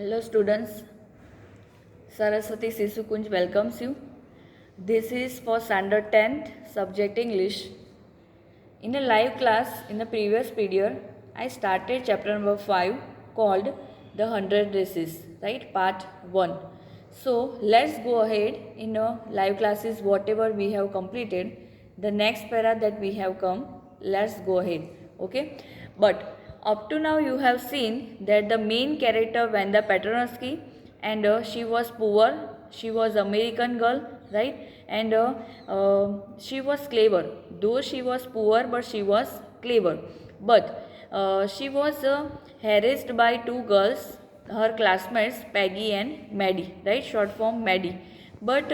Hello students, Saraswati Sisukunj welcomes you. This is for standard 10th subject English. In a live class in the previous period, I started chapter number 5 called The 100 Races, right? Part 1. So let's go ahead in a live classes whatever we have completed. The next para that we have come, let's go ahead. Okay? But up to now you have seen that the main character Wanda Petronovsky and she was poor, she was American girl, right? And she was clever. Though she was poor, but she was clever. But she was harassed by two girls, her classmates Peggy and Maddie, right? Short form Maddie. But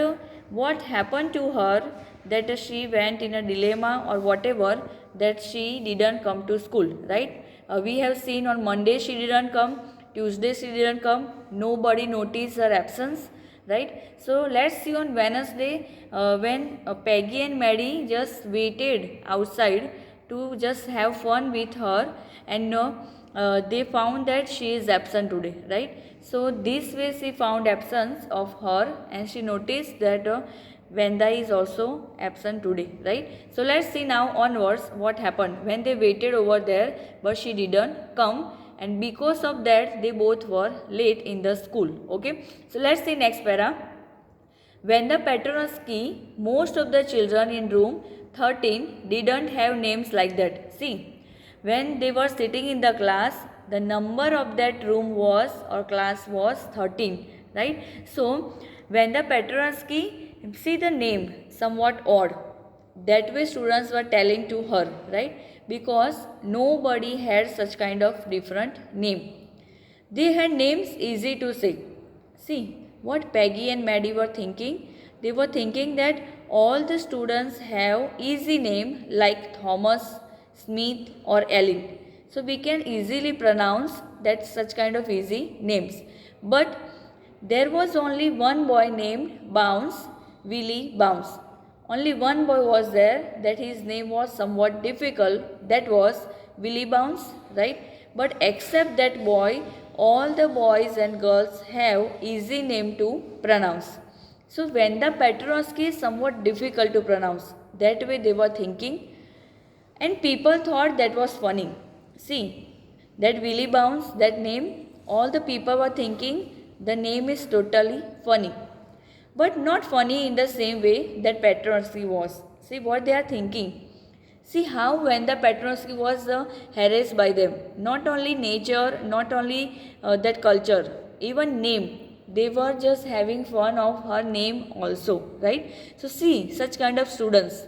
what happened to her that she went in a dilemma or whatever that she didn't come to school, right? We have seen on Monday she didn't come, Tuesday she didn't come, nobody noticed her absence, right? So let's see on Wednesday when Peggy and Maddie just waited outside to just have fun with her, and they found that she is absent today, right? So this way she found absence of her, and she noticed that Venda is also absent today, right? So let's see now onwards what happened when they waited over there, but she didn't come, and because of that they both were late in the school. Okay, so let's see next para. When the Petronovsky, most of the children in room 13 didn't have names like that. See, when they were sitting in the class, the number of that room was or class was 13, right? So when the Petronovsky, see the name somewhat odd, that way students were telling to her, right? Because nobody had such kind of different name. They had names easy to say. See what Peggy and Maddie were thinking. They were thinking that all the students have easy name like Thomas, Smith or Ellen. So we can easily pronounce that such kind of easy names. But there was only one boy named Bounce, Willie Bounce. Only one boy was there that his name was somewhat difficult. That was Willie Bounce, right? But except that boy, all the boys and girls have easy name to pronounce. So when the Petrovsky is somewhat difficult to pronounce, that way they were thinking, and people thought that was funny. See, that Willie Bounce, that name, all the people were thinking the name is totally funny. But not funny in the same way that Petronovsky was. See what they are thinking. See how when the Petronovsky was harassed by them. Not only nature, not only that culture, even name. They were just having fun of her name also, right? So see such kind of students.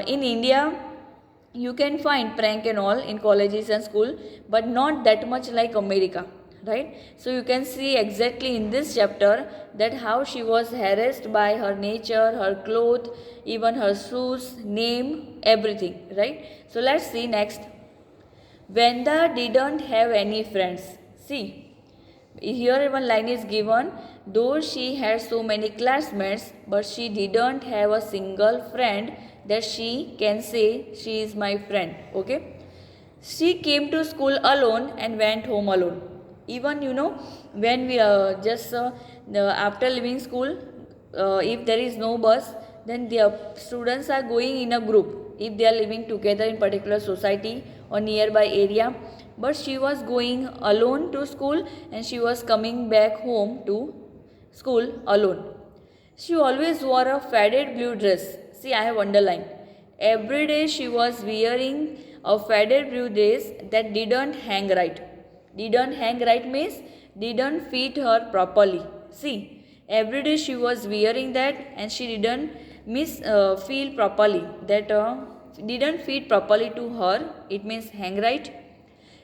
In India, you can find prank and all in colleges and school, but not that much like America, right? So you can see exactly in this chapter that how she was harassed by her nature, her clothes, even her shoes, name, everything, right? So let's see next. Venda didn't have any friends. See, here one line is given, though she had so many classmates, but she didn't have a single friend that she can say she is my friend. Okay, she came to school alone and went home alone. Even when we just after leaving school, if there is no bus, then the students are going in a group if they are living together in particular society or nearby area. But she was going alone to school and she was coming back home to school alone. She always wore a faded blue dress. See, I have underlined. Every day she was wearing a faded blue dress that didn't hang right. Didn't hang right means didn't fit her properly. See, every day she was wearing that and she didn't feel properly. That didn't fit properly to her. It means hang right.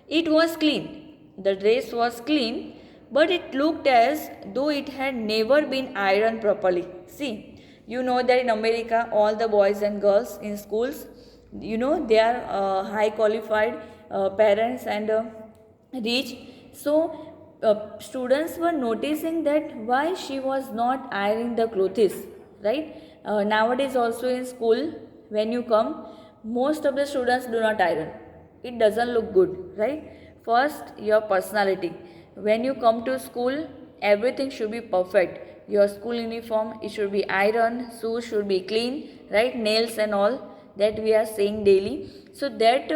It was clean. The dress was clean, but it looked as though it had never been ironed properly. See, you know that in America, all the boys and girls in schools, they are high qualified parents and rich. So, students were noticing that why she was not ironing the clothes, right? Nowadays, also in school, when you come, most of the students do not iron. It doesn't look good, right? First, your personality. when you come to school, everything should be perfect. Your school uniform, it should be iron, shoes should be clean, right? Nails and all that we are saying daily. So that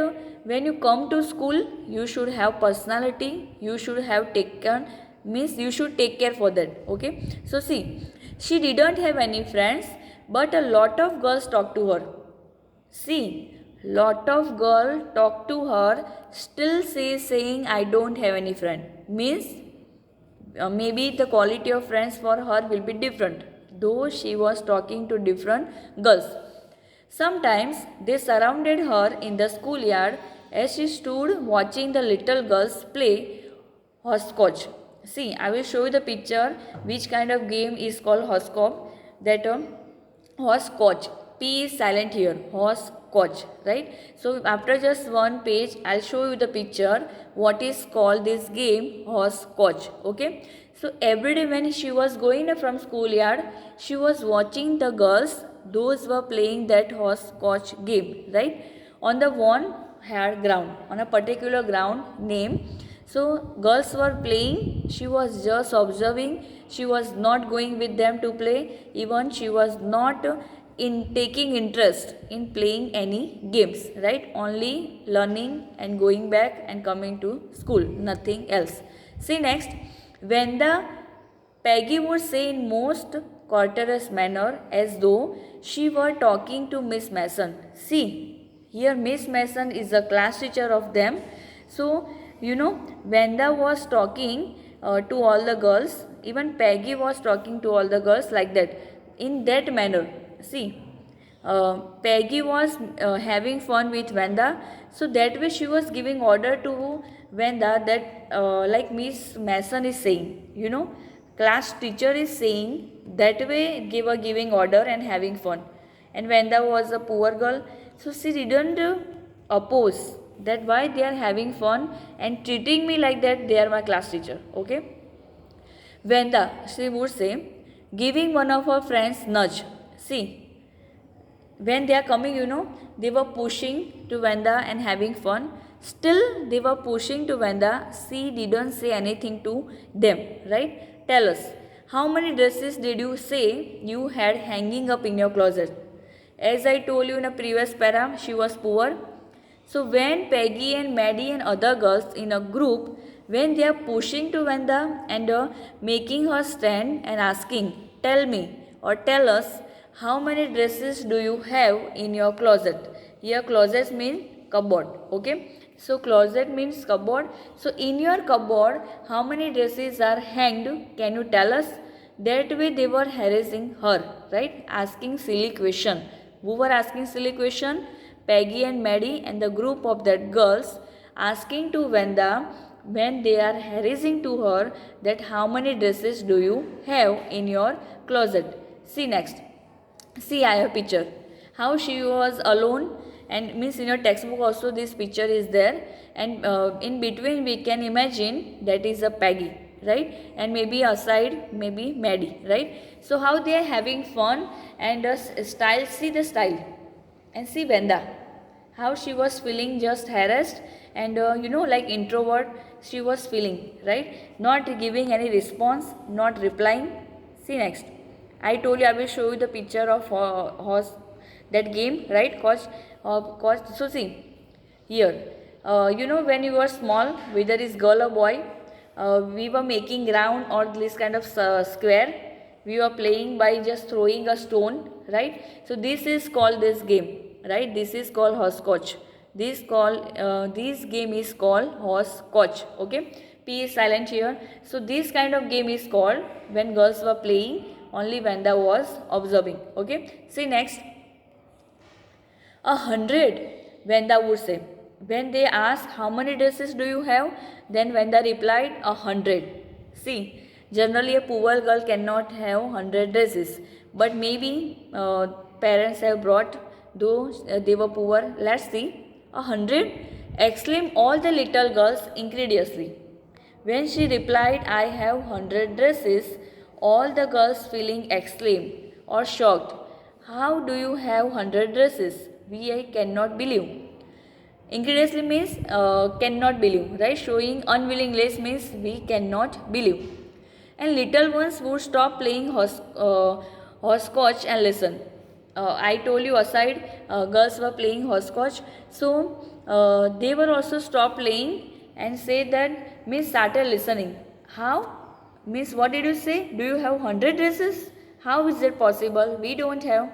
when you come to school, you should have personality, you should have taken, means you should take care for that. Okay. So see, she didn't have any friends, but a lot of girls talked to her. See, lot of girl talk to her, still she is saying I don't have any friend. Means maybe the quality of friends for her will be different, though she was talking to different girls. Sometimes they surrounded her in the schoolyard as she stood watching the little girls play hopscotch. See, I will show you the picture which kind of game is called hopscotch. That hopscotch. P is silent here. Hopscotch, right? So after just one page, I'll show you the picture. What is called this game? Hopscotch. Okay. So every day when she was going from schoolyard, she was watching the girls. Those were playing that hopscotch game, right? On the one had ground, on a particular ground name. So girls were playing, she was just observing, she was not going with them to play, even she was not in taking interest in playing any games, right? Only learning and going back and coming to school, nothing else. See next, when the Peggy would say in most courteous manner as though she were talking to Miss Mason. See, here Miss Mason is a class teacher of them. So, Vanda was talking to all the girls. Even Peggy was talking to all the girls like that. In that manner. See, Peggy was having fun with Vanda. So that way she was giving order to Vanda that like Miss Mason is saying, class teacher is saying, that way they were giving order and having fun. And Vanda was a poor girl, so she didn't oppose that why they are having fun and treating me like that, they are my class teacher. Okay. Vanda, she would say, giving one of her friends nudge. See, when they are coming, they were pushing to Vanda and having fun. Still, they were pushing to Vanda. She didn't say anything to them, right? Tell us, how many dresses did you say you had hanging up in your closet? As I told you in a previous para, she was poor. So when Peggy and Maddie and other girls in a group, when they are pushing to Vanda and making her stand and asking, tell me or tell us, how many dresses do you have in your closet? Here closet means cupboard. Okay. So closet means cupboard. So in your cupboard, how many dresses are hanged? Can you tell us? That way they were harassing her, right? Asking silly question. Who were asking silly question? Peggy and Maddie and the group of that girls asking to Vanda when they are harassing to her that how many dresses do you have in your closet? See next. See, I have picture. How she was alone and means in your textbook also this picture is there, and in between we can imagine that is a Peggy, right? And maybe aside maybe Maddie, right? So how they are having fun and style, see the style, and see Vanda, how she was feeling just harassed and like introvert she was feeling, right? Not giving any response, not replying. See next. I told you I will show you the picture of horse that game, right? So see here, when you were small, whether it's girl or boy, we were making round or this kind of square. We were playing by just throwing a stone, right? So this is called this game, right? This is called hopscotch. This game is called hopscotch. Okay. P is silent here. So this kind of game is called when girls were playing. Only Vanda was observing. Okay. See next. 100, Vanda would say. When they asked how many dresses do you have, then Vanda replied 100. See, generally a poor girl cannot have 100 dresses, but maybe parents have brought, though they were poor. Let's see. 100, exclaimed all the little girls incredulously. When she replied, I have 100 dresses, all the girls feeling exclaimed or shocked, how do you have 100 dresses? I cannot believe. Incredulously means cannot believe, right? Showing unwillingness means we cannot believe. And little ones would stop playing hopscotch and listen. I told you aside, girls were playing hopscotch, so they were also stopped playing and say that Miss started listening. How? Miss, what did you say? Do you have 100 dresses? How is it possible? We don't have.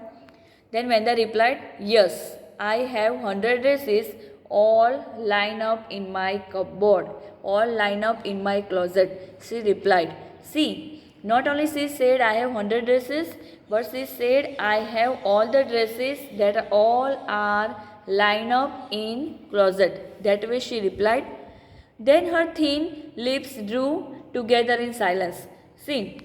Then Venda replied, yes, I have 100 dresses all line up in my cupboard, all line up in my closet. She replied, see, not only she said I have 100 dresses, but she said I have all the dresses that all are line up in closet. That way she replied. Then her thin lips drew together in silence. See,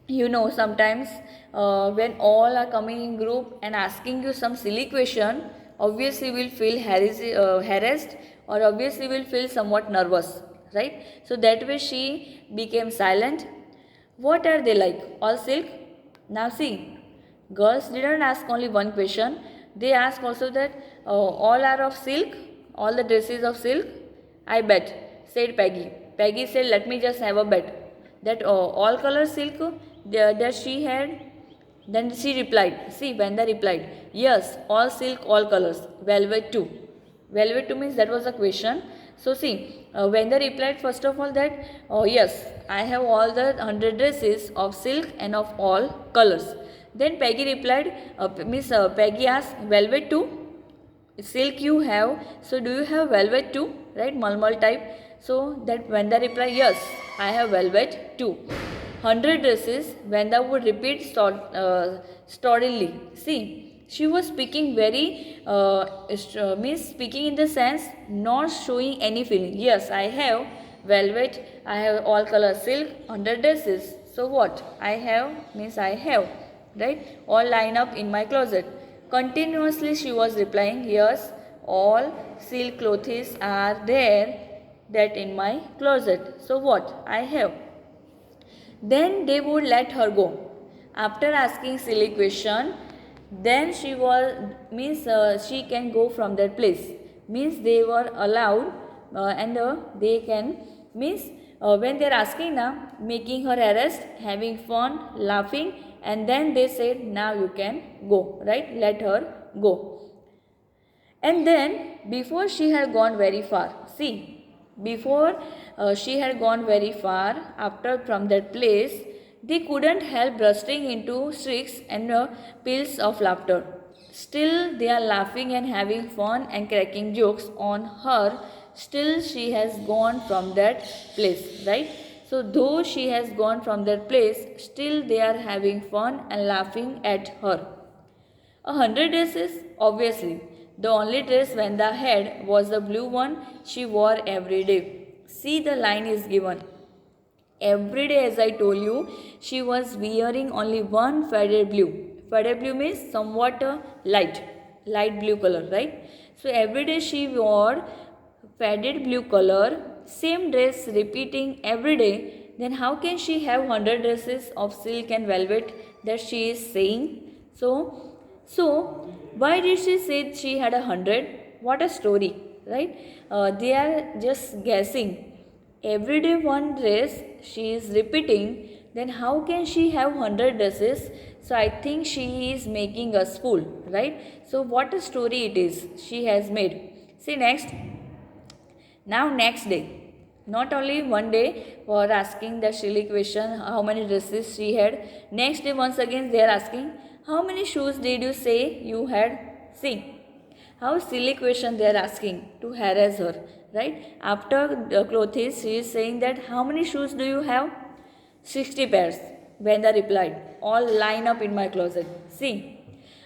you know, sometimes when all are coming in group and asking you some silly question, obviously will feel harassed, or obviously will feel somewhat nervous, right? So that way she became silent. What are they like? All silk? Now see, girls didn't ask only one question. They asked also that all are of silk, all the dresses of silk. I bet, said Peggy. Peggy said, let me just have a bet that all color silk that she had. Then she replied, see, Vanda replied, yes, all silk, all colors, velvet too. Velvet too means that was a question. So see, Vanda replied first of all that, oh yes, I have all the 100 dresses of silk and of all colors. Then Peggy replied, Peggy asked, velvet too? Silk you have, so do you have velvet too? Right, malmal type. So that Vanda replied, yes, I have velvet too. 100 dresses, Vanda would repeat stolidly. See, she was speaking very, means speaking in the sense, not showing any feeling. Yes, I have velvet, I have all color silk, 100 dresses. So what? I have means I have, right? All line up in my closet. Continuously she was replying, yes, all silk clothes are there that in my closet. So what? I have. Then they would let her go. After asking silly question, then she was means she can go from that place. Means they were allowed and they can means when they are asking now, making her arrest, having fun, laughing, and then they said now you can go, right? Let her go. And then before she had gone very far, see, before she had gone very far, after from that place, they couldn't help bursting into shrieks and peals of laughter. Still, they are laughing and having fun and cracking jokes on her. Still, she has gone from that place, right? So, though she has gone from that place, still they are having fun and laughing at her. 100 dresses? Obviously. The only dress Vanda had was the blue one she wore every day. See, the line is given. Every day, as I told you, she was wearing only one faded blue. Faded blue means somewhat light blue color, right? So every day she wore faded blue color, same dress repeating every day. Then how can she have 100 dresses of silk and velvet that she is saying? So why did she say she had 100? What a story, right? They are just guessing. Every day one dress she is repeating, then how can she have 100 dresses? So I think she is making us fool, right? So what a story it is she has made. See next. Now next day, not only one day for asking the silly question how many dresses she had. Next day once again they are asking how many shoes did you say you had? See how silly question they are asking to harass her, right? After the clothes she is saying that how many shoes do you have? 60 pairs. Venda replied, all line up in my closet. See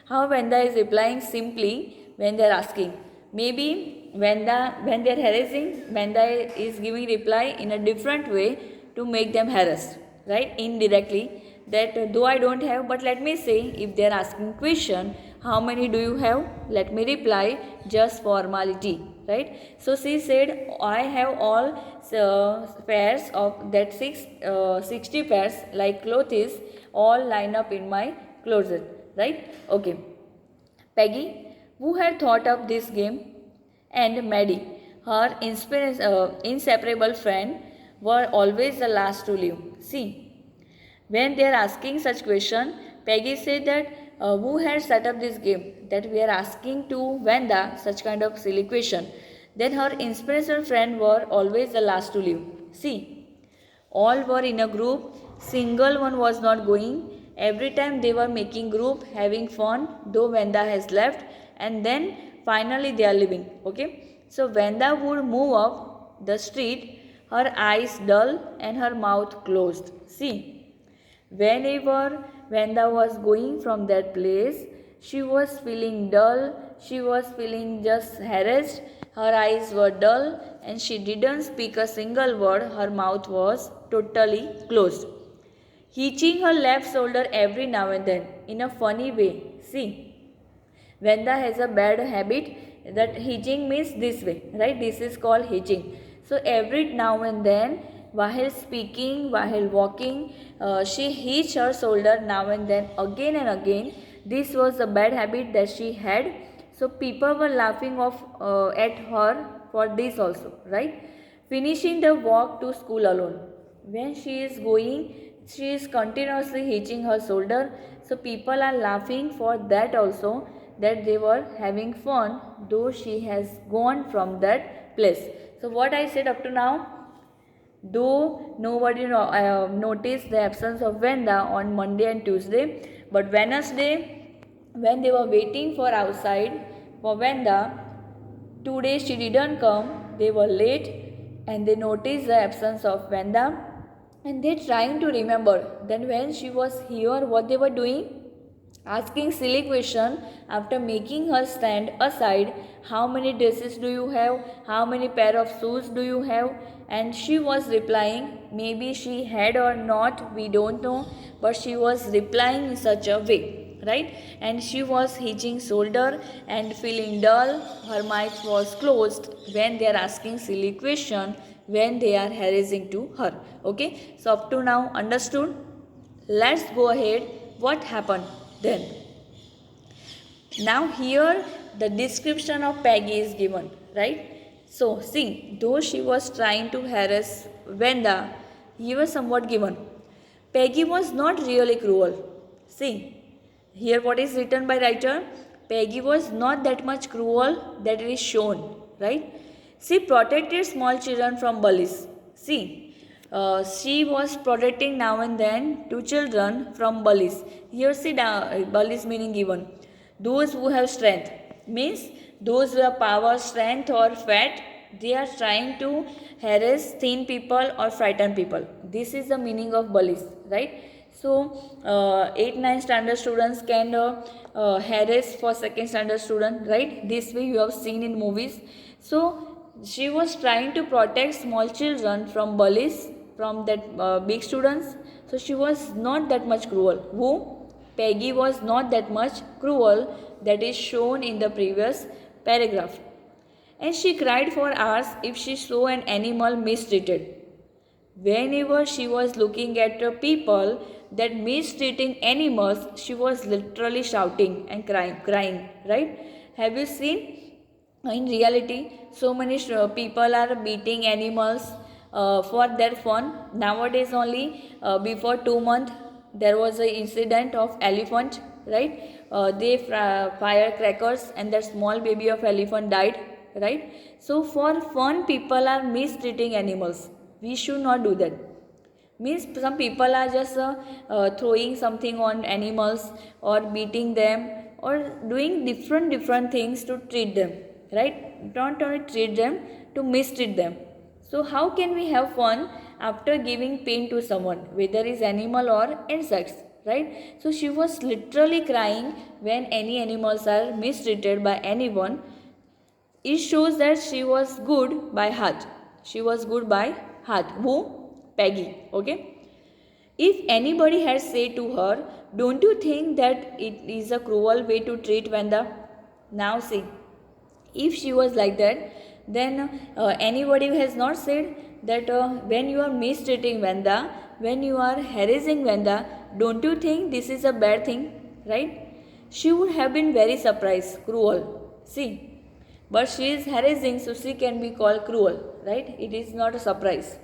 how Venda is replying simply when they are asking. Maybe when they are harassing, Venda is giving reply in a different way to make them harassed, right? Indirectly, that though I don't have, but let me say, if they are asking question, how many do you have? Let me reply, just formality, right? So she said, I have all pairs of that 60 pairs like clothes all line up in my closet, right? Okay. Peggy, who had thought up this game? and Maddie, her inseparable friend, were always the last to leave. See, when they are asking such question, Peggy said that who had set up this game, that we are asking to Vanda such kind of silly question. Then her inspirational friend were always the last to leave. See, all were in a group, single one was not going. Every time they were making group, having fun, though Vanda has left, and then finally they are leaving. Okay, so Vanda would move up the street, her eyes dull and her mouth closed. See, whenever Vanda was going from that place, she was feeling dull, she was feeling just harassed, her eyes were dull, and she didn't speak a single word, her mouth was totally closed. Hitching her left shoulder every now and then in a funny way. See, Vanda has a bad habit that hitching means this way, right? This is called hitching. So every now and then, while speaking, while walking, she hitched her shoulder now and then, again and again. This was a bad habit that she had. So people were laughing off at her for this also, right? Finishing the walk to school alone. When she is going, she is continuously hitching her shoulder. So people are laughing for that also, that they were having fun though she has gone from that place. So what I said up to now, though nobody noticed the absence of Vanda on Monday and Tuesday, but Wednesday, when they were waiting for outside for Vanda, 2 days she didn't come, they were late and they noticed the absence of Vanda, and they trying to remember then when she was here what they were doing, asking silly question after making her stand aside. How many dresses do you have? How many pair of shoes do you have? And she was replying, maybe she had or not, we don't know, but she was replying in such a way, right? And she was hitching shoulder and feeling dull, her mouth was closed when they are asking silly question, when they are harassing to her. Okay, so up to now understood. Let's go ahead. What happened then? Now here the description of Peggy is given, right? So see, though she was trying to harass Vanda, he was somewhat given. Peggy was not really cruel. See, here what is written by writer? Peggy was not that much cruel that it is shown, right? She protected small children from bullies. See, she was protecting now and then two children from bullies. Here see bullies meaning given. Those who have strength means those who have power, strength or fat, they are trying to harass thin people or frighten people. This is the meaning of bullies, right? So 8-9 standard students can harass for second standard student, right? This way you have seen in movies. So she was trying to protect small children from bullies, from that big students. So she was not that much cruel. Who? Peggy was not that much cruel, that is shown in the previous paragraph. And she cried for hours if she saw an animal mistreated. Whenever she was looking at the people that mistreating animals, she was literally shouting and crying, right? Have you seen? In reality, so many people are beating animals for their fun. Nowadays only, before 2 months, there was an incident of elephant, right? They fire crackers and that small baby of elephant died, right? So for fun, people are mistreating animals. We should not do that. Means some people are just throwing something on animals or beating them or doing different things to treat them, right? Don't only treat them, to mistreat them. So how can we have fun after giving pain to someone, whether it's animal or insects, right? So she was literally crying when any animals are mistreated by anyone. It shows that she was good by heart. She was good by heart. Who? Peggy. Okay. If anybody had said to her, don't you think that it is a cruel way to treat Vanda? Now see, if she was like that, then anybody has not said that when you are mistreating Vanda, when you are harassing Vanda, don't you think this is a bad thing, right? She would have been very surprised, cruel. See, but she is harassing, so she can be called cruel, right? It is not a surprise.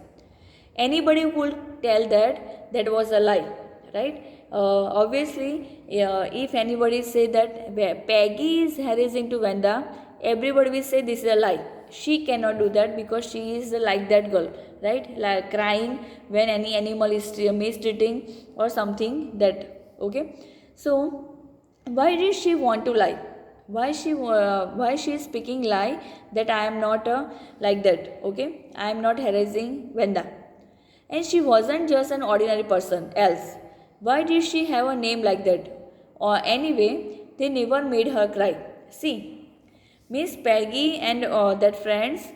Anybody would tell that that was a lie, right? Obviously, if anybody say that Peggy is harassing to Vanda, everybody will say this is a lie. She cannot do that because she is like that girl, right? Like crying when any animal is mistreating or something that, okay? So why did she want to lie? Why she is speaking lie that I am not like that, okay? I am not harassing Vanda. And she wasn't just an ordinary person else. Why did she have a name like that? Or anyway, they never made her cry. See, Miss Peggy and that friends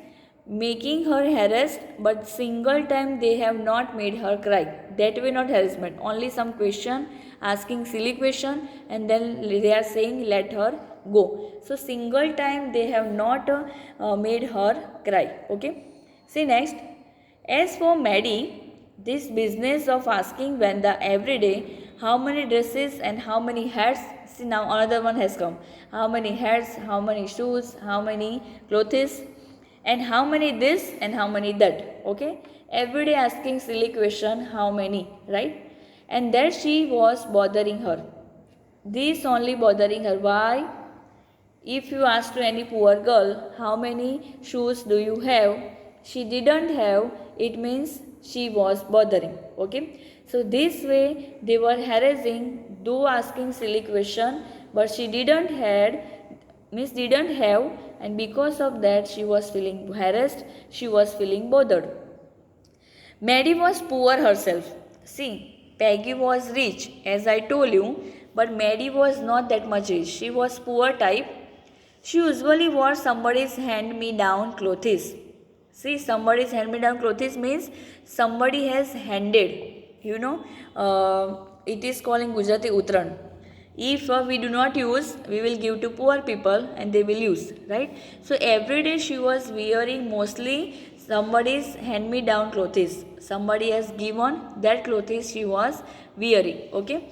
making her harassed, but single time they have not made her cry. That way not harassment, only some question, asking silly question, and then they are saying let her go. So single time they have not made her cry. Okay. See next. As for Maddie, this business of asking Vanda every day how many dresses and how many hats. See now another one has come. How many hats, how many shoes, how many clothes, and how many this and how many that. Okay? Every day asking silly question how many, right? And that she was bothering her. This only bothering her. Why? If you ask to any poor girl, how many shoes do you have? She didn't have, it means she was bothering. Okay. So this way they were harassing, though asking silly question, but she didn't had, Miss didn't have, and because of that she was feeling harassed, she was feeling bothered. Mary was poor herself. See, Peggy was rich, as I told you, but Mary was not that much rich. She was poor type. She usually wore somebody's hand-me-down clothes. See, somebody's hand-me-down clothes means somebody has handed. It is called in Gujarati Utran. If we do not use, we will give to poor people and they will use, right? So every day she was wearing mostly somebody's hand-me-down clothes. Somebody has given that clothes she was wearing, okay?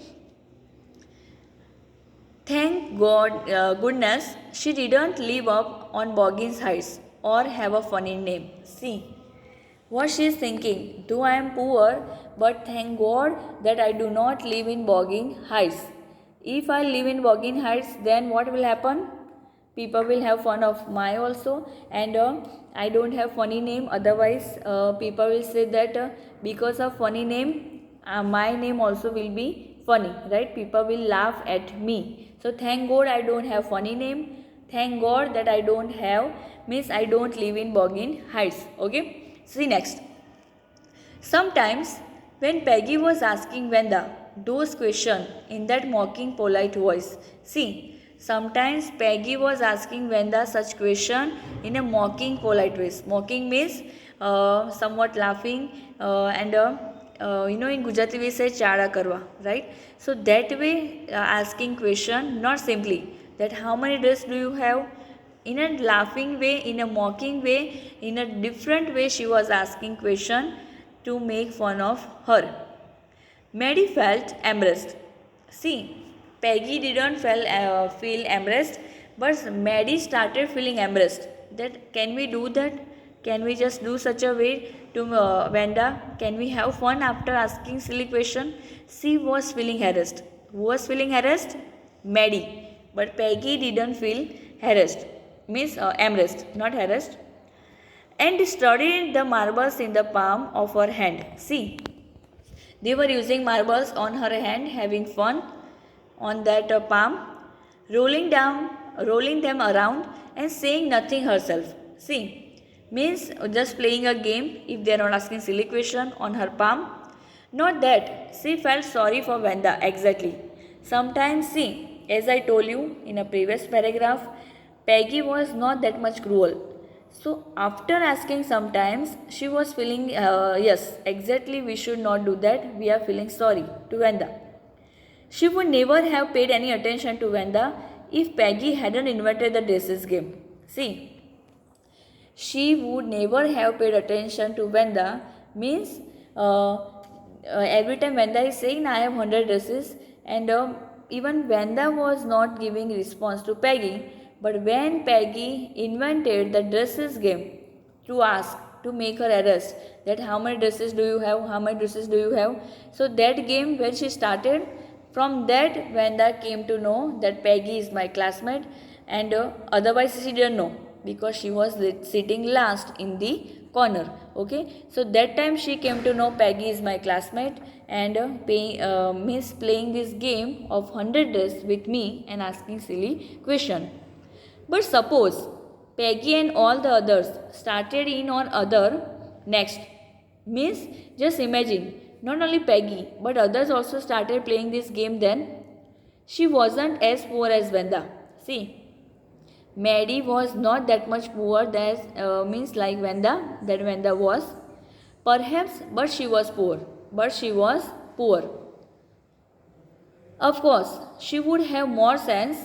Thank God, goodness, she didn't live up on Boggins Heights or have a funny name. See, what she is thinking, though I am poor, but thank God that I do not live in Boggin Heights. If I live in Boggin Heights, then what will happen? People will have fun of my also, and I don't have funny name. Otherwise, people will say that because of funny name, my name also will be funny, right? People will laugh at me. So thank God I don't have funny name. Thank God that I don't have, means I don't live in Boggin Heights. Okay. See next. Sometimes when Peggy was asking Vanda those questions in that mocking polite voice. See, sometimes Peggy was asking Vanda such question in a mocking polite voice. Mocking means somewhat laughing and in Gujarati we say chara karwa, right? So that way asking question, not simply that how many days do you have, in a laughing way, in a mocking way, in a different way she was asking question to make fun of her. Mary felt embarrassed. See, Peggy didn't feel embarrassed, but Mary started feeling embarrassed. That can we do that? Can we just do such a way to Vanda? Can we have fun after asking silly question? She was feeling harassed. Who was feeling harassed? Mary. But Peggy didn't feel harassed. Means embarrassed, not harassed. And studied the marbles in the palm of her hand. See, they were using marbles on her hand, having fun on that palm, rolling them around and saying nothing herself. See, means just playing a game if they are not asking silly question on her palm. Not that. She felt sorry for Vanda, exactly. Sometimes, see, as I told you in a previous paragraph, Peggy was not that much cruel. So after asking sometimes, she was feeling, yes, exactly we should not do that. We are feeling sorry to Vanda. She would never have paid any attention to Vanda if Peggy hadn't invented the dresses game. See, she would never have paid attention to Vanda means every time Vanda is saying I have 100 dresses and even Vanda was not giving response to Peggy. But when Peggy invented the dresses game to ask, to make her arrest, that how many dresses do you have, how many dresses do you have. So that game when she started, from that Wanda came to know that Peggy is my classmate, and otherwise she didn't know because she was sitting last in the corner. Okay, so that time she came to know Peggy is my classmate, and Miss playing this game of 100 days with me and asking silly question. But suppose Peggy and all the others started in on other next. Means just imagine, not only Peggy but others also started playing this game then. She wasn't as poor as Vanda. See, Maddie was not that much poor as means like Vanda that Vanda was. Perhaps, but she was poor. But she was poor. Of course, she would have more sense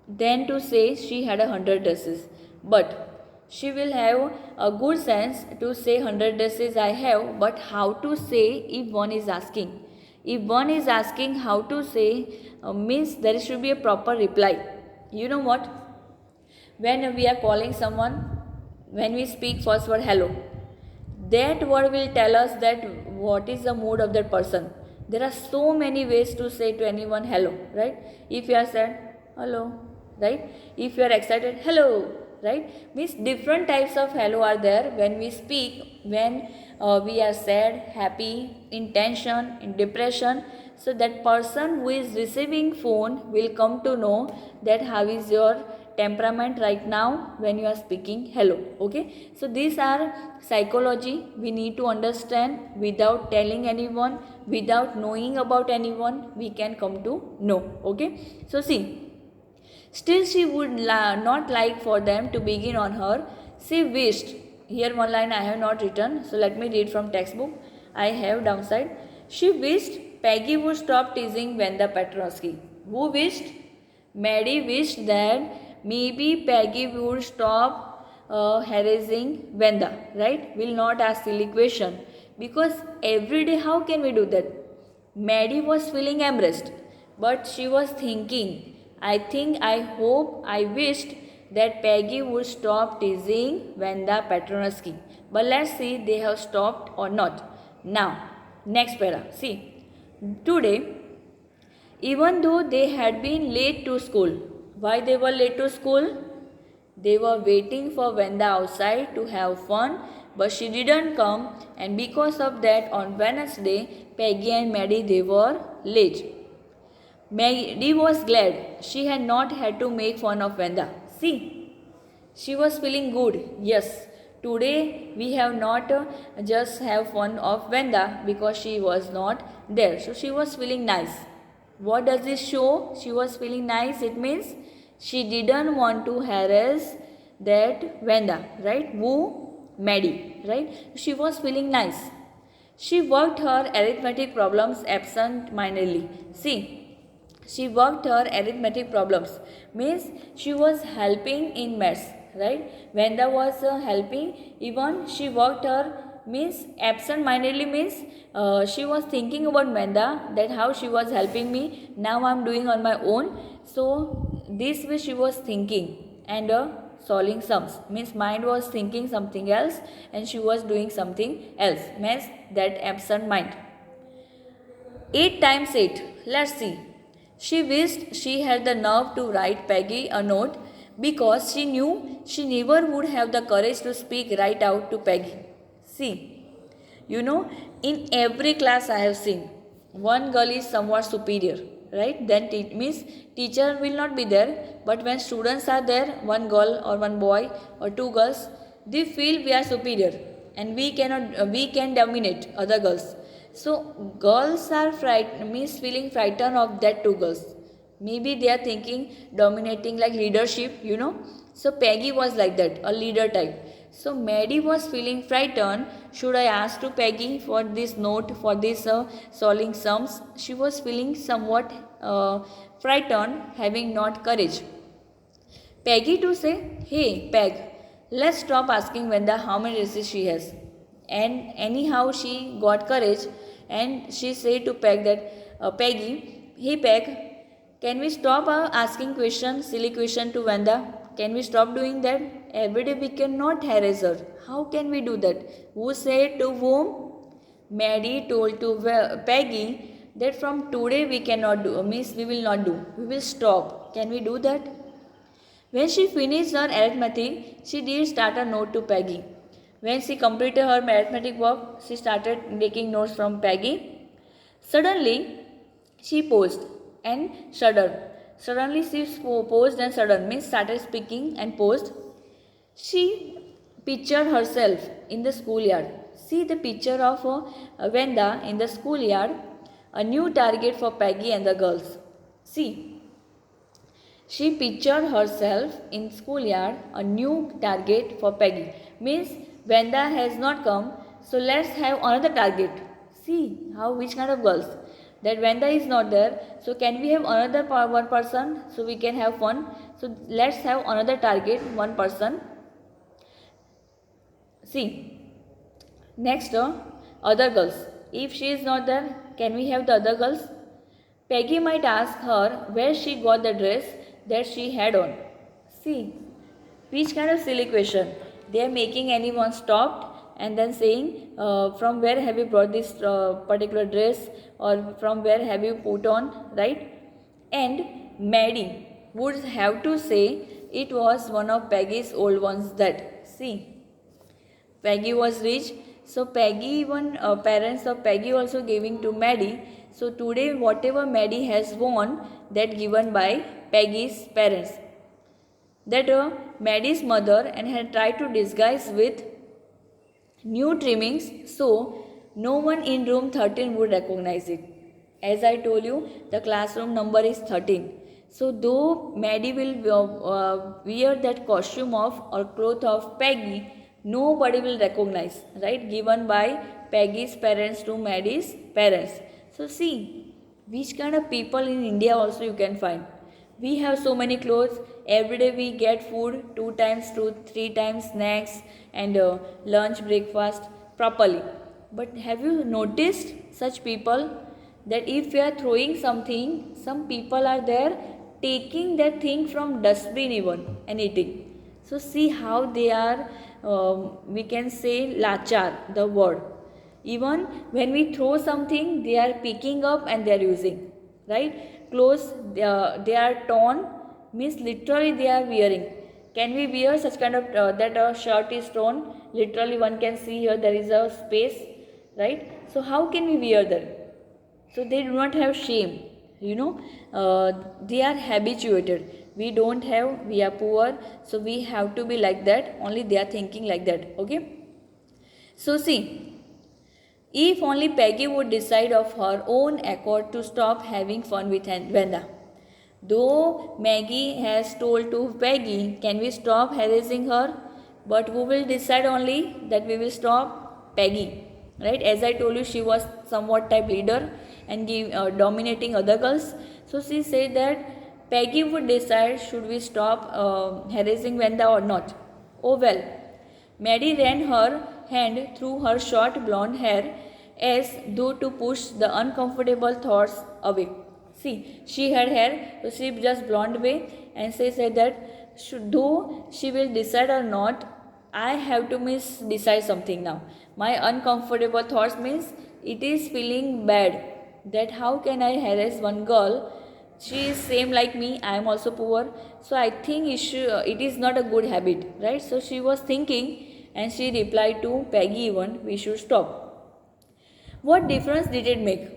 than to say she had 100 dresses. But she will have a good sense to say 100 dresses I have, but how to say if one is asking. If one is asking how to say, means there should be a proper reply. You know what? When we are calling someone, when we speak first word hello, that word will tell us that what is the mood of that person. There are so many ways to say to anyone hello, right? If you are sad, hello, right? If you are excited, hello, right? Means different types of hello are there when we speak, when we are sad, happy, in tension, in depression. So that person who is receiving phone will come to know that how is your temperament right now when you are speaking hello. Okay, so these are psychology we need to understand. Without telling anyone, without knowing about anyone, we can come to know. Okay, so see, still she would not like for them to begin on her. She wished, here one line I have not written, so let me read from textbook. I have downside. She wished Peggy would stop teasing Wanda Petrosky. Who wished? Maddie wished that maybe Peggy would stop harassing Wanda, right? Will not ask silly question. Because every day, how can we do that? Maddie was feeling embarrassed, but she was thinking, I hope, I wished that Peggy would stop teasing Wanda Petronaski. But let's see they have stopped or not. Now, next para. See, today, even though they had been late to school, why they were late to school? They were waiting for Wanda outside to have fun, but she didn't come, and because of that, on Wednesday, Peggy and Maddie they were late. Maddie was glad she had not had to make fun of Wanda. See, she was feeling good. Yes, today we have not just have fun of Wanda because she was not there. So she was feeling nice. What does this show? She was feeling nice. It means she didn't want to harass that Wanda, right? Who? Maddie, right? She was feeling nice. She worked her arithmetic problems absent-mindedly. See, she worked her arithmetic problems. Means she was helping in maths, right? Wanda was helping. Even she worked her, means absent-mindedly means she was thinking about Wanda, that how she was helping me. Now I am doing on my own. So this way she was thinking and solving sums. Means mind was thinking something else and she was doing something else. Means that absent mind. 8 times 8. Let's see. She wished she had the nerve to write Peggy a note because she knew she never would have the courage to speak right out to Peggy. See, you know, in every class I have seen, one girl is somewhat superior, right? Then means teacher will not be there, but when students are there, one girl or one boy or two girls, they feel we are superior and we can dominate other girls. So girls are means feeling frightened of that two girls. Maybe they are thinking dominating like leadership, you know. So Peggy was like that, a leader type. So Maddie was feeling frightened. Should I ask to Peggy for this note, for this solving sums? She was feeling somewhat frightened, having not courage. Peggy to say, hey Peg, let's stop asking Wanda how many dresses she has. And anyhow she got courage and she said to Peg that, Peggy, hey Peg, Can we stop asking questions, silly question to Vanda? Can we stop doing that? Every day we cannot harass her. How can we do that? Who said to whom? Maddie told to Peggy that from today we cannot do, means we will not do. We will stop. Can we do that? When she finished her arithmetic, she did start a note to Peggy. When she completed her arithmetic work, she started taking notes from Peggy. Suddenly, she paused and shuddered. Suddenly, she paused and shuddered, means started speaking and paused. She pictured herself in the schoolyard. See the picture of Venda in the schoolyard, a new target for Peggy and the girls. See, she pictured herself in schoolyard, a new target for Peggy. Means Venda has not come, so let's have another target. See how which kind of girls. That Venda is not there, so can we have another one person? So we can have fun. So let's have another target, one person. See, next other girls. If she is not there, can we have the other girls? Peggy might ask her where she got the dress that she had on. See, which kind of silly question? They are making anyone stopped and then saying from where have you brought this particular dress, or from where have you put on, right? And Maddie would have to say it was one of Peggy's old ones that, see, Peggy was rich, so Peggy, even parents of Peggy also giving to Maddie. So today whatever Maddie has won, that given by Peggy's parents. That Maddie's mother and had tried to disguise with new trimmings, so no one in room 13 would recognize it. As I told you, the classroom number is 13. So though Maddie will wear that costume of or cloth of Peggy, nobody will recognize, right? Given by Peggy's parents to Maddie's parents. So see, which kind of people in India also you can find. We have so many clothes. Every day we get food 2 times, 3 times, snacks and lunch, breakfast properly. But have you noticed such people that if we are throwing something, some people are there taking that thing from dustbin even and eating. So see how they are, we can say lachar, the word. Even when we throw something, they are picking up and they are using, right? Clothes, they are torn, means literally they are wearing. Can we wear such kind of, that a shirt is torn, literally one can see here there is a space, right? So how can we wear that? So they do not have shame, they are habituated. We don't have, we are poor, so we have to be like that, only they are thinking like that, okay? So see, if only Peggy would decide of her own accord to stop having fun with Vanda. Though Maggie has told to Peggy, can we stop harassing her? But who will decide only that we will stop? Peggy, right? As I told you, she was somewhat type leader and dominating other girls. So she said that Peggy would decide should we stop harassing Vanda or not. Oh well. Maddie ran her hand through her short blonde hair as though to push the uncomfortable thoughts away. See, she had hair, so she just blonde away, and she said that though she will decide or not, I have to decide something now. My uncomfortable thoughts means it is feeling bad that how can I harass one girl? She is same like me, I am also poor, so I think it is not a good habit, right? So she was thinking and she replied to Peggy even, we should stop. What difference did it make?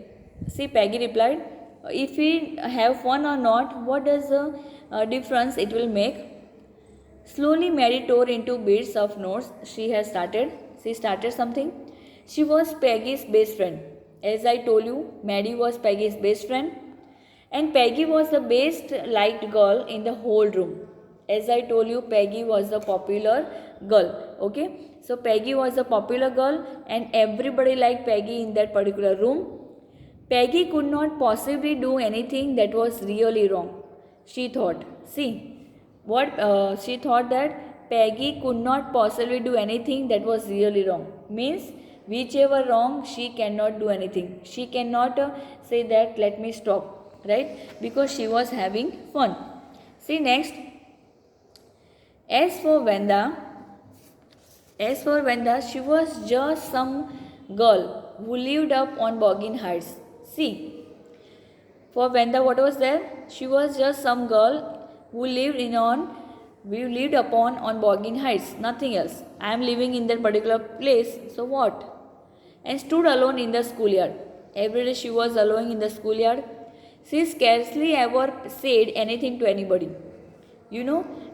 See, Peggy replied, if we have fun or not, what does the difference it will make? Slowly Mary tore into bits of notes she started something. She was Peggy's best friend. As I told you, Mary was Peggy's best friend. And Peggy was the best liked girl in the whole room. As I told you, Peggy was the popular girl. Okay. So Peggy was a popular girl and everybody liked Peggy in that particular room. Peggy could not possibly do anything that was really wrong. She thought. See, she thought that Peggy could not possibly do anything that was really wrong. Means whichever wrong, she cannot do anything. She cannot say that let me stop. right? Because she was having fun. See next. As for Vanda, she was just some girl who lived up on Boggin Heights. See, for Vanda, what was there? She was just some girl who lived upon on Boggin Heights, nothing else. I am living in that particular place, so what? And stood alone in the schoolyard. Every day she was alone in the schoolyard. She scarcely ever said anything to anybody.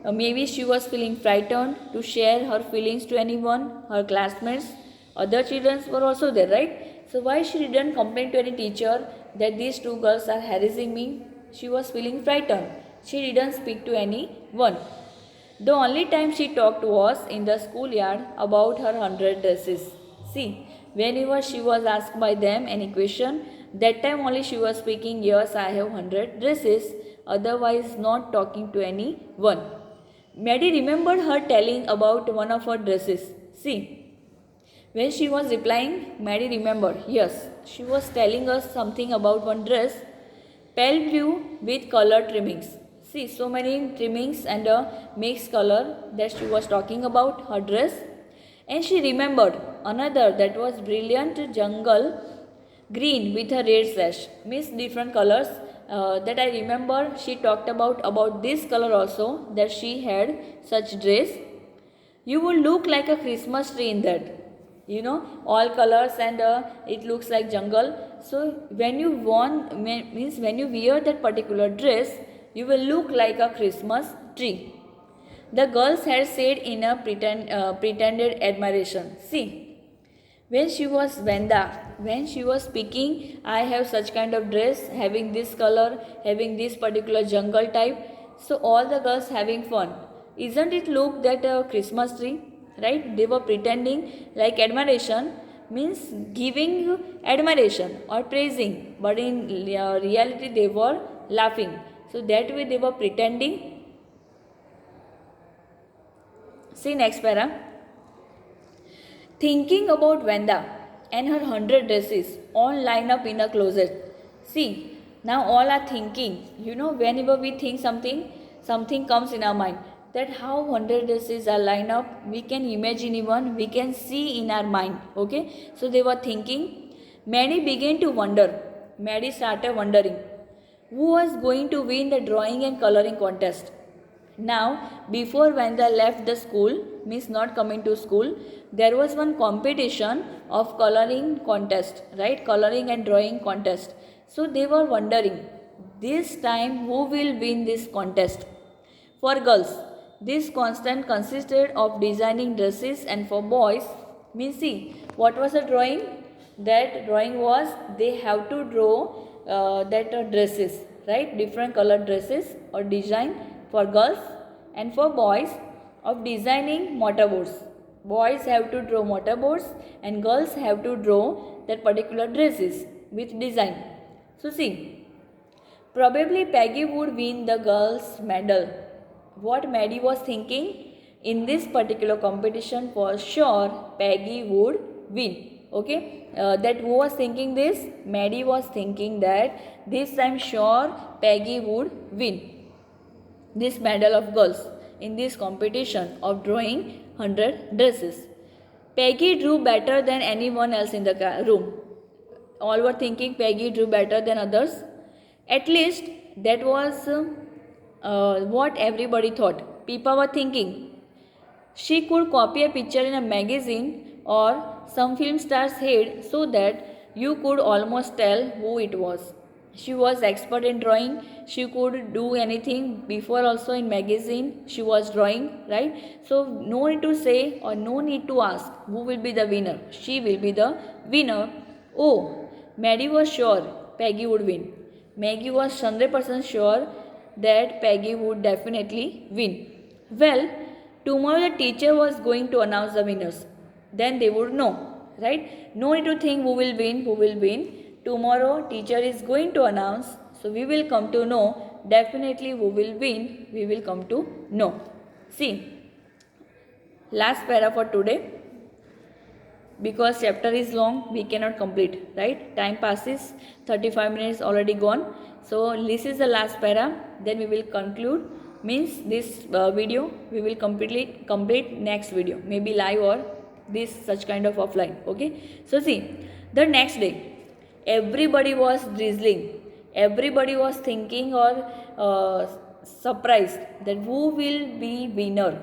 Maybe she was feeling frightened to share her feelings to anyone, her classmates, other children were also there, right? So why she didn't complain to any teacher that these two girls are harassing me? She was feeling frightened. She didn't speak to anyone. The only time she talked was in the schoolyard about her 100 dresses. See, whenever she was asked by them any question, that time only she was speaking, yes, I have 100 dresses, otherwise not talking to anyone. Maddie remembered her telling about one of her dresses. See, when she was replying, Maddie remembered, yes, she was telling us something about one dress, pale blue with color trimmings. See, so many trimmings and a mixed color that she was talking about her dress. And she remembered another that was brilliant jungle green with a red sash. Means different colors that I remember she talked about this color also, that she had such dress. You would look like a Christmas tree in that. All colors and it looks like jungle. So when you when you wear that particular dress, you will look like a Christmas tree. The girls had said in a pretended admiration. See, when she was speaking, I have such kind of dress, having this color, having this particular jungle type. So all the girls having fun. Isn't it look that a Christmas tree? Right? They were pretending like admiration means giving admiration or praising, but in reality they were laughing. So that way they were pretending. See next para. Thinking about Vanda and her 100 dresses all lined up in a closet. See, now all are thinking. Whenever we think something comes in our mind. That how 100 dresses are lined up, we can imagine even, we can see in our mind. Okay, so they were thinking. Maddie began to wonder. Maddie started wondering who was going to win the drawing and coloring contest. Now, before Vanda left the school, means not coming to school, there was one competition of coloring contest, right? Coloring and drawing contest. So they were wondering, this time who will win this contest? For girls, this contest consisted of designing dresses, and for boys, means see, what was the drawing? That drawing was they have to draw dresses, right? Different colored dresses or design for girls, and for boys of designing motorboats. Boys have to draw motorboats and girls have to draw that particular dresses with design. So see, probably Peggy would win the girls' medal. What Maddie was thinking, in this particular competition for sure Peggy would win. Okay, that who was thinking this? Maddie was thinking that this time sure Peggy would win this medal of girls in this competition of drawing 100 dresses. Peggy drew better than anyone else in the room. All were thinking Peggy drew better than others. At least that was what everybody thought. People were thinking she could copy a picture in a magazine or some film star's head so that you could almost tell who it was. She was expert in drawing. She could do anything. Before also in magazine she was drawing, right? So no need to say or no need to ask who will be the winner. She will be the winner. Oh, Maddie was sure Peggy would win. Maggie was 100% sure that Peggy would definitely win. Well, tomorrow the teacher was going to announce the winners. Then they would know, right? No need to think who will win. Tomorrow teacher is going to announce, so we will come to know definitely who will win. We will come to know. See, last para for today. Because chapter is long, we cannot complete, right? Time passes, 35 minutes already gone. So this is the last para, then we will conclude, means this video we will complete next video, maybe live or this such kind of offline. Okay, so see, the next day everybody was drizzling, everybody was thinking or surprised that who will be winner.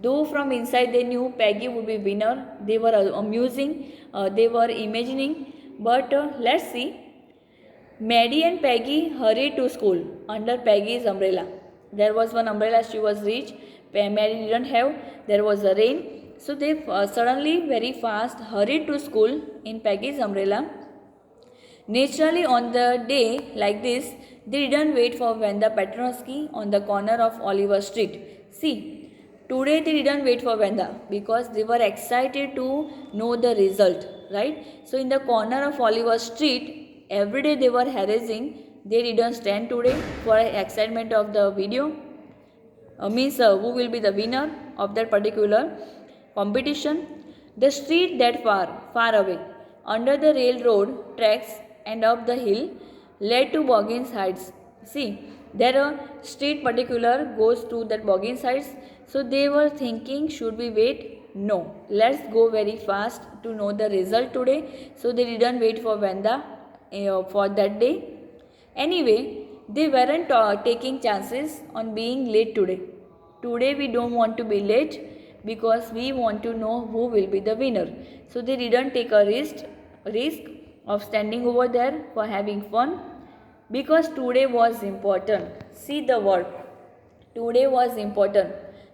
Though from inside they knew Peggy would be winner, they were amusing, they were imagining, but let's see. Maddie and Peggy hurried to school under Peggy's umbrella. There was one umbrella, she was rich, Maddie didn't have, there was a rain. So they suddenly very fast hurried to school in Peggy's umbrella. Naturally, on the day like this, they didn't wait for Wanda Petroski on the corner of Oliver Street. See, today they didn't wait for Wanda because they were excited to know the result, right? So in the corner of Oliver Street, every day they were harassing. They didn't stand today for excitement of the video. Means who will be the winner of that particular competition. The street that far away, under the railroad tracks and up the hill, led to Boggins Heights. See, there a street particular goes to that Boggins Heights. So they were thinking, should we wait? No, let's go very fast to know the result today. So they didn't wait for Wanda for that day. Anyway, they weren't taking chances on being late today. Today we don't want to be late because we want to know who will be the winner. So they didn't take a risk of standing over there for having fun, because today was important. See the word, today was important.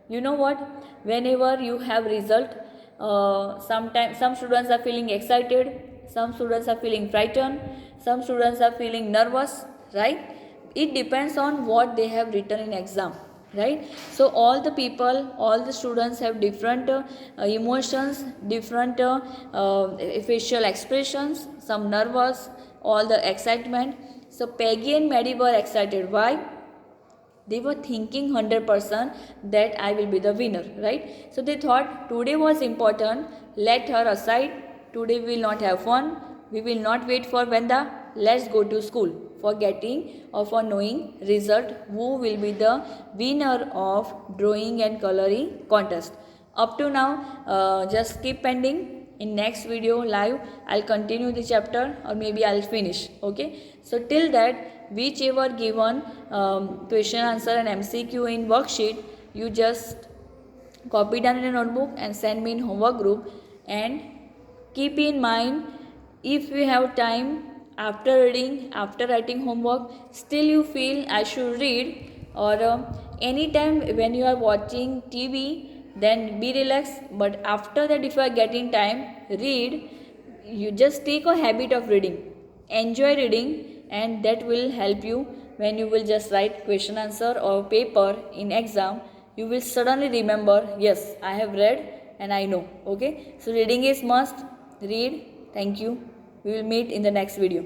You know what, whenever you have result, sometimes some students are feeling excited, some students are feeling frightened, some students are feeling nervous, right? It depends on what they have written in exam, right? So all the people, all the students have different emotions, different facial expressions, some nervous, all the excitement. So Peggy and Maddie were excited. Why? They were thinking 100% that I will be the winner, right? So they thought today was important, let her aside, today we will not have fun, we will not wait for Wanda, let's go to school for getting or for knowing result, who will be the winner of drawing and coloring contest. Up to now, just keep pending. In next video live, I'll continue the chapter or maybe I'll finish. Okay. So till that, whichever given question answer and MCQ in worksheet, you just copy down in a notebook and send me in homework group. And keep in mind, if you have time after reading, after writing homework, still you feel I should read, or anytime when you are watching TV, then be relaxed. But after that, if you are getting time, read. You just take a habit of reading, enjoy reading, and that will help you when you will just write question answer or paper in exam. You will suddenly remember, yes, I have read and I know. Okay, so reading is must. Read. Thank you. We will meet in the next video.